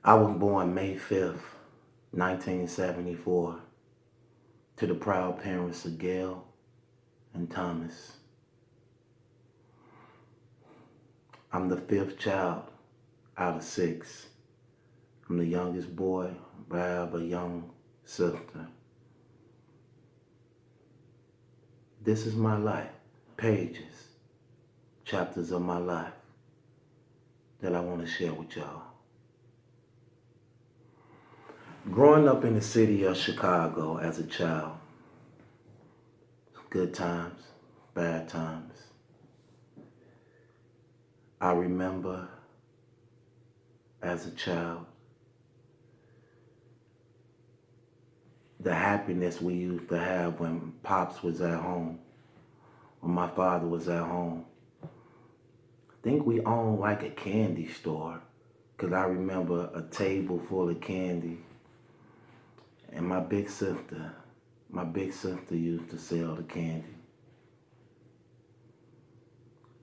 I was born May 5th, 1974, to the proud parents of Gail and Thomas. I'm the fifth child out of six. I'm the youngest boy, but I have a young sister. This is my life, pages, chapters of my life that I want to share with y'all. Growing up in the city of Chicago as a child, good times, bad times. I remember as a child the happiness we used to have when Pops was at home, when my father was at home. I think we owned like a candy store, because I remember a table full of candy. And my big sister used to sell the candy.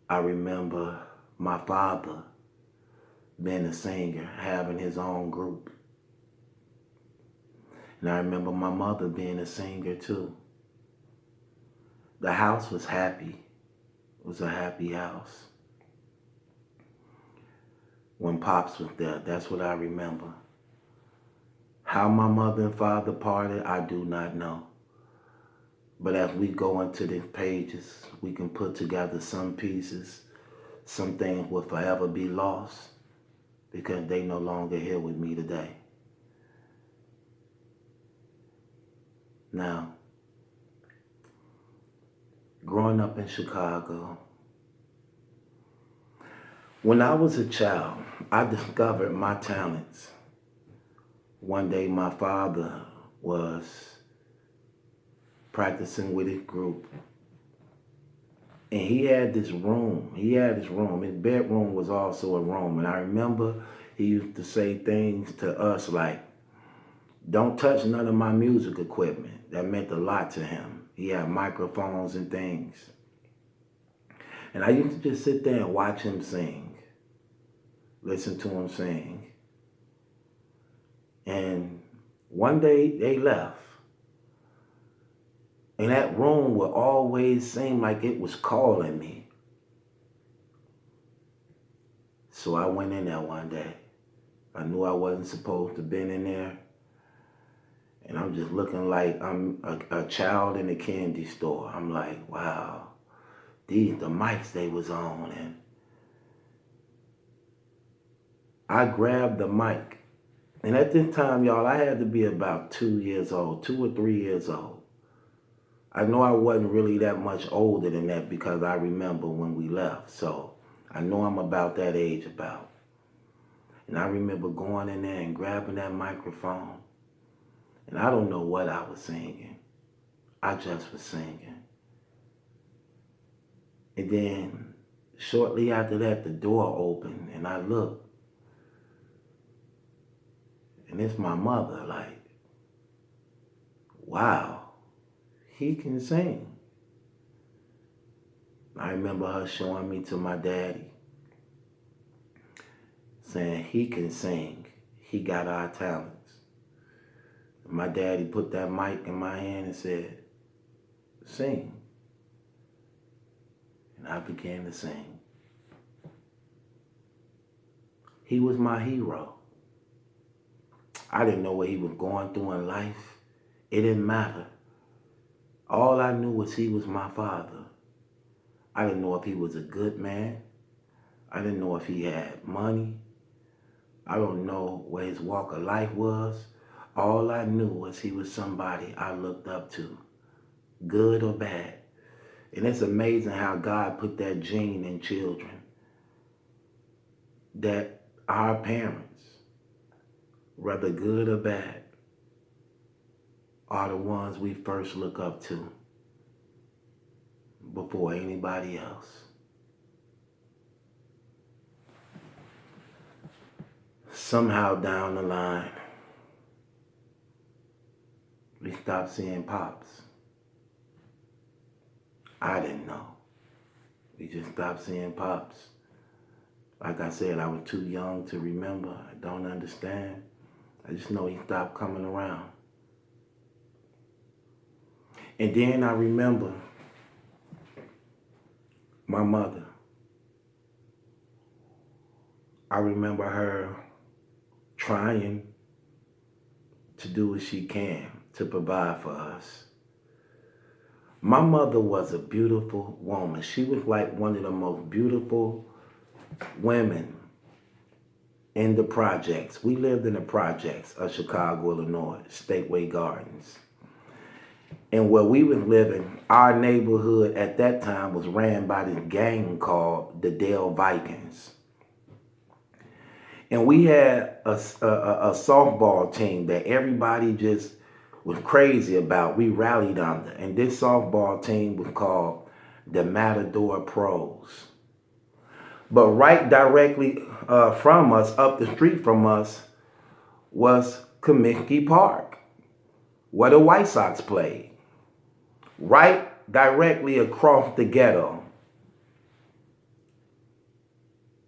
I remember my father being a singer, having his own group. And I remember my mother being a singer too. The house was happy. It was a happy house. When Pops was there, that's what I remember. How my mother and father parted, I do not know. But as we go into these pages, we can put together some pieces. Some things will forever be lost because they no longer here with me today. Now, growing up in Chicago, when I was a child, I discovered my talents. One day my father was practicing with his group, and he had this room. His bedroom was also a room. And I remember he used to say things to us like, "Don't touch none of my music equipment." That meant a lot to him. He had microphones and things. And I used to just sit there and watch him sing, listen to him sing. And one day they left. And that room would always seem like it was calling me. So I went in there one day. I knew I wasn't supposed to have been in there. And I'm just looking like I'm a child in a candy store. I'm like, wow, the mics they was on. And I grabbed the mic. And at this time, y'all, I had to be about 2 or 3 years old. I know I wasn't really that much older than that because I remember when we left. So I know I'm about that age about. And I remember going in there and grabbing that microphone. And I don't know what I was singing. I just was singing. And then shortly after that, the door opened and I looked. And it's my mother, like, wow, he can sing. I remember her showing me to my daddy, saying he can sing. He got our talents. My daddy put that mic in my hand and said, sing. And I began to sing. He was my hero. I didn't know what he was going through in life. It didn't matter. All I knew was he was my father. I didn't know if he was a good man. I didn't know if he had money. I don't know what his walk of life was. All I knew was he was somebody I looked up to, good or bad. And it's amazing how God put that gene in children, that our parents, whether good or bad, are the ones we first look up to before anybody else. Somehow down the line, we stopped seeing Pops. I didn't know. We just stopped seeing Pops. Like I said, I was too young to remember. I don't understand. I just know he stopped coming around. And then I remember my mother. I remember her trying to do what she can to provide for us. My mother was a beautiful woman. She was like one of the most beautiful women in the projects. We lived in the projects of Chicago, Illinois, Stateway Gardens. And where we was living, our neighborhood at that time was ran by this gang called the Dale Vikings. And we had a softball team that everybody just was crazy about. We rallied under. And this softball team was called the Matador Pros. But right directly from us, up the street from us, was Comiskey Park, where the White Sox played. Right directly across the ghetto.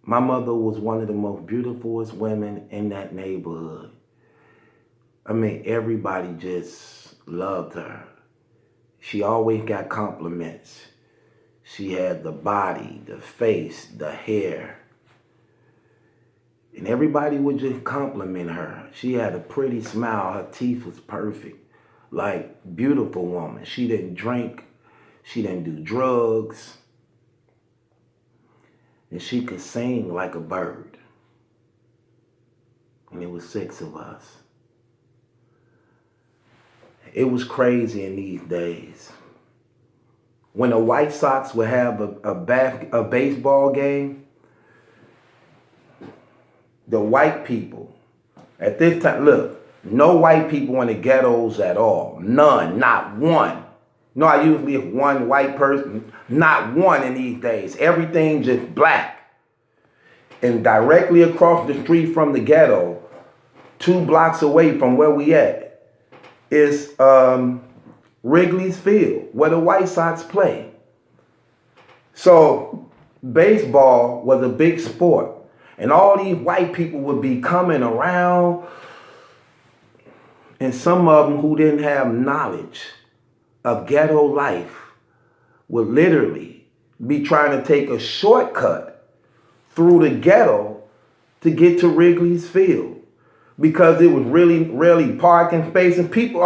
My mother was one of the most beautifulest women in that neighborhood. I mean, everybody just loved her. She always got compliments. She had the body, the face, the hair. And everybody would just compliment her. She had a pretty smile. Her teeth was perfect. Like, beautiful woman. She didn't drink. She didn't do drugs. And she could sing like a bird. And it was 6 of us. It was crazy in these days. When the White Sox would have a baseball game, the white people, at this time, look, no white people in the ghettos at all. None, not one. No, I usually have one white person, not one in these days. Everything just black. And directly across the street from the ghetto, 2 blocks away from where we at, is Wrigley's Field, where the White Sox play. So baseball was a big sport. And all these white people would be coming around. And some of them who didn't have knowledge of ghetto life would literally be trying to take a shortcut through the ghetto to get to Wrigley's Field. Because it was really parking space, and people,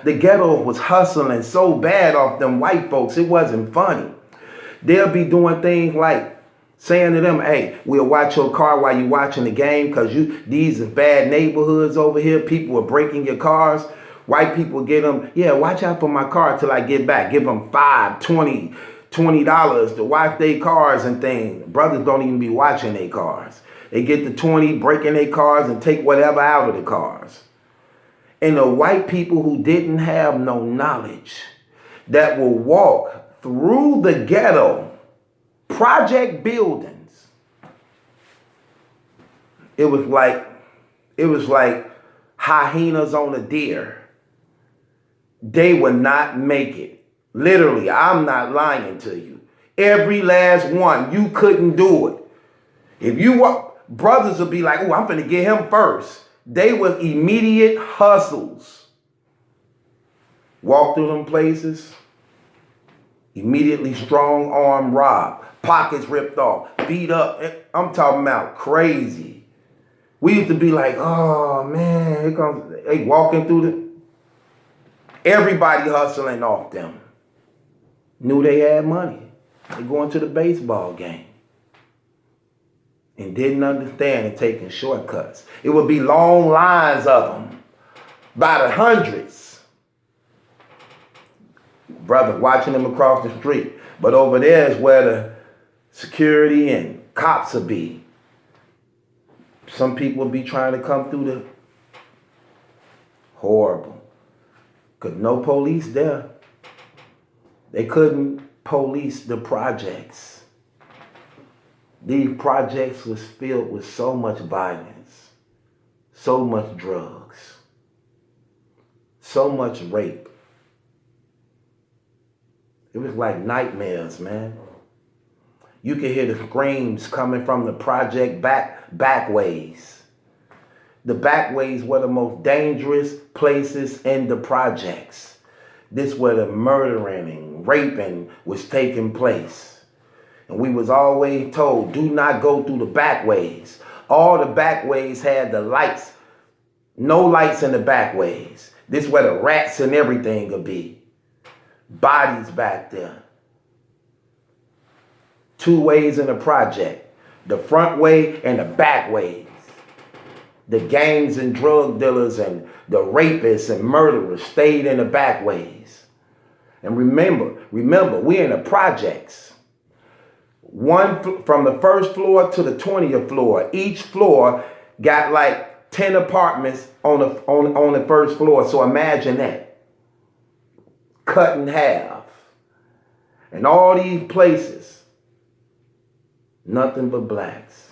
the ghetto was hustling so bad off them white folks, it wasn't funny. They'll be doing things like saying to them, hey, we'll watch your car while you're watching the game because these are bad neighborhoods over here. People are breaking your cars. White people get them, yeah, watch out for my car till I get back. Give them $5, $20 to watch their cars and things. Brothers don't even be watching their cars. They get the 20, breaking their cars and take whatever out of the cars. And the white people who didn't have no knowledge that will walk through the ghetto, project buildings. It was like hyenas on a deer. They would not make it. Literally, I'm not lying to you. Every last one, you couldn't do it. If you walk, brothers would be like, oh, I'm finna get him first. They was immediate hustles. Walk through them places, immediately strong arm rob, pockets ripped off, beat up. I'm talking about crazy. We used to be like, oh man, here comes, they walking through everybody hustling off them. Knew they had money. They going to the baseball game. And didn't understand and taking shortcuts. It would be long lines of them, by the hundreds. Brother watching them across the street. But over there is where the security and cops will be. Some people would be trying to come through the horrible. Because no police there. They couldn't police the projects. These projects was filled with so much violence, so much drugs, so much rape. It was like nightmares, man. You could hear the screams coming from the project backways. The backways were the most dangerous places in the projects. This where the murdering and raping was taking place. And we was always told, do not go through the backways. All the backways had the lights, no lights in the backways. This where the rats and everything would be. Bodies back there. 2 ways in the project. The front way and the back ways. The gangs and drug dealers and the rapists and murderers stayed in the back ways. And remember, we're in the projects. From the first floor to the 20th floor. Each floor got like 10 apartments on the first floor. So imagine that. Cut in half. And all these places, nothing but blacks.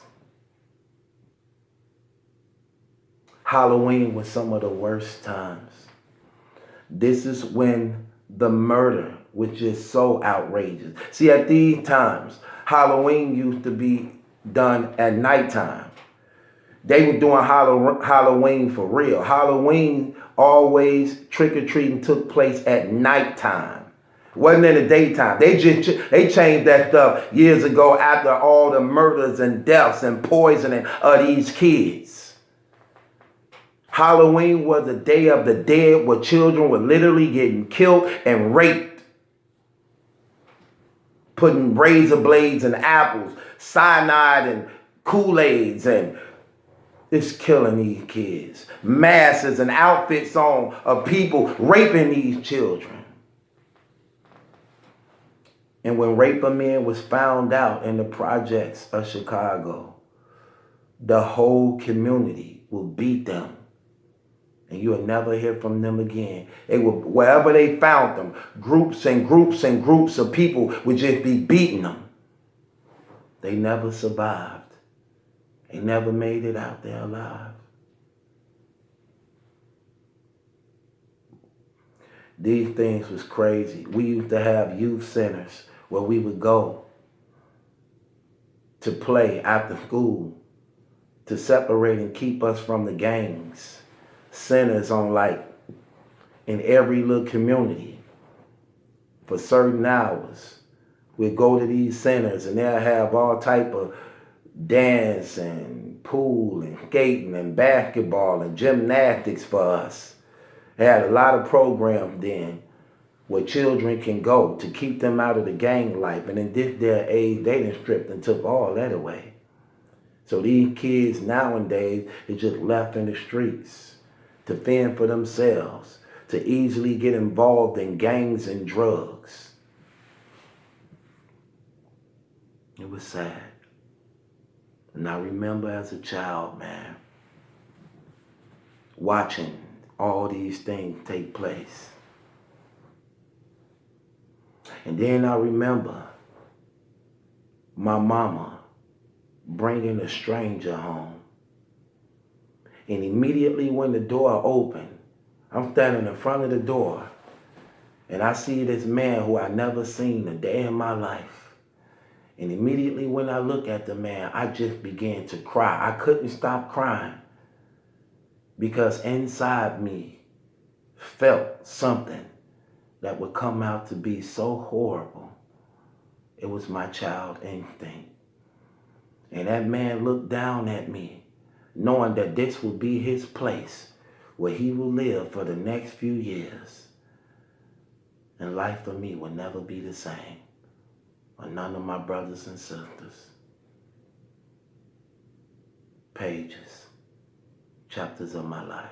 Halloween was some of the worst times. This is when the murder, which is so outrageous. See, at these times, Halloween used to be done at nighttime. They were doing Halloween for real. Halloween always trick-or-treating took place at nighttime. It wasn't in the daytime. They changed that stuff years ago after all the murders and deaths and poisoning of these kids. Halloween was the Day of the Dead where children were literally getting killed and raped. Putting razor blades in apples, cyanide and Kool-Aids, and it's killing these kids. Masks and outfits on of people raping these children. And when Rape a Man was found out in the projects of Chicago, the whole community will beat them. And you'll never hear from them again. They will, wherever they found them, groups and groups and groups of people would just be beating them. They never survived. They never made it out there alive. These things was crazy. We used to have youth centers where we would go to play after school to separate and keep us from the gangs. Centers on in every little community for certain hours. We'll go to these centers and they'll have all type of dance and pool and skating and basketball and gymnastics for us. They had a lot of programs then where children can go to keep them out of the gang life. And in this day and age, they done stripped and took all that away. So these kids nowadays is just left in the streets to fend for themselves, to easily get involved in gangs and drugs. It was sad. And I remember as a child, man, watching all these things take place. And then I remember my mama bringing a stranger home. And immediately when the door opened, I'm standing in front of the door and I see this man who I never seen a day in my life. And immediately when I look at the man, I just began to cry. I couldn't stop crying because inside me felt something that would come out to be so horrible. It was my child instinct. And that man looked down at me, knowing that this will be his place where he will live for the next few years. And life for me will never be the same, or none of my brothers and sisters. Pages, chapters of my life.